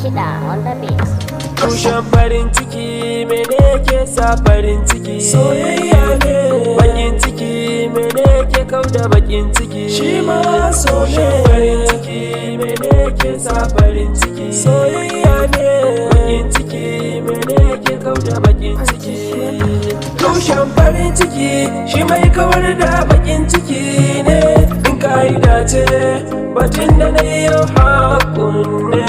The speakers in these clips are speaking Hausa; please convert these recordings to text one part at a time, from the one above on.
kiɗa on the beat. Tushen farin ciki mene ke sa farin ciki? Soyayya ne. Bakin ciki mene ke kauda bakin ciki? Shi ma so ne. Farin ciki mene ke sa farin ciki? Soyayya ne. Bakin ciki mene ke kauda bakin ciki? Tushen farin ciki shi mai kawar da bakin ciki ne. In ka'ida ce batun da na yi yau hakun ne.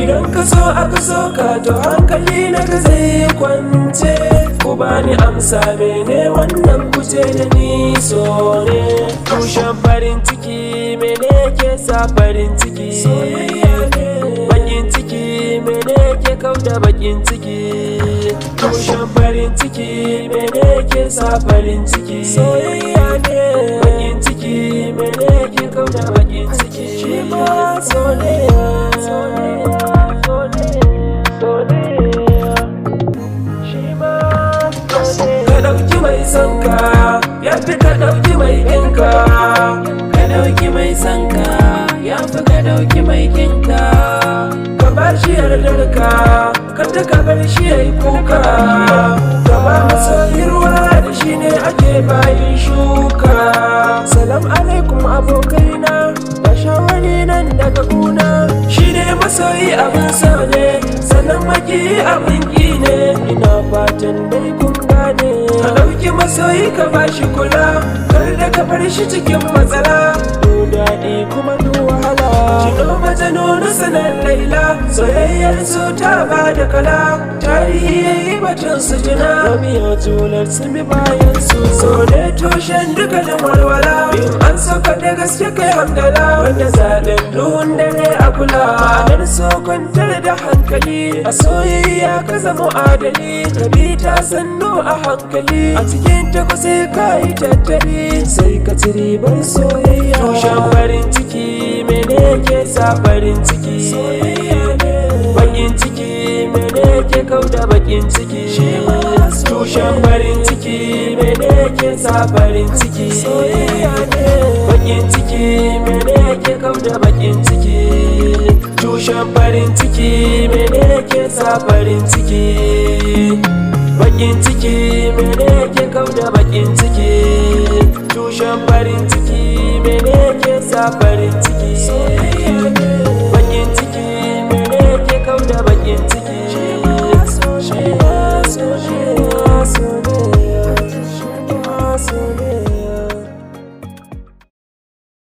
Idan ka so aka so ka to hankali na ka zai kwance. Ku bani amsa mene wannan kuce da ni so ne. Tushen farin ciki mene ke sa farin ciki? Soyayya ne. Bakin ciki mene ke kauda bakin ciki? Tushen farin ciki mene ke sa farin ciki? Soyayya ne. Bakin ciki mene ke kauda bakin ciki? Shi ma so ne. Ka ɗauki mai sanka ya fi ka ɗauki mai kinka. Ka ɗauki mai sanka ya fi ka ɗauki mai kinka. Ka ba shi yardarka kada ka bar shi ya yi kuka. Ka ba masoyi ruwa da shi ne ake bayin shuka. Salam alaikum abokaina da shawari nan daga kuna. Shi ne masoyi abin so ne sannan maki abin ƙi ne. Ina fatan dai kun gane. Ka ɗauki masoyi ka ba shi kula kar da ka bar shi cikin matsala. Du daɗi kuma du wahala. Jino mata nuna sanar Laila soyayyar su ta ba da kala. Tarihi ya yi batun su jina Romeo Juliet sun bi bayan su. So ne tushen dukkanin walwala. In an sauka da gaske kai hamdala. Wanda zaɓen duhun dare a kula. Ma'anar so kwantar da hankali. A soyayya ka zama adali. Ka bi ta sannu a hankali. A cikin ta ku sai ka yi tattali. Sai ka ci ribar soyayya. Tushen farin ciki mene ke sa farin ciki? Soyayya ne. Bakin ciki mene ke kauda bakin ciki? Tushen farin ciki mene ke sa farin ciki? Soyayya ne. Bakin ciki mene ke kauda bakin ciki? Tushen farin ciki mene ke sa farin ciki? Bakin ciki mene ke kauda bakin ciki? Tushen farin ciki mene ke sa farin ciki?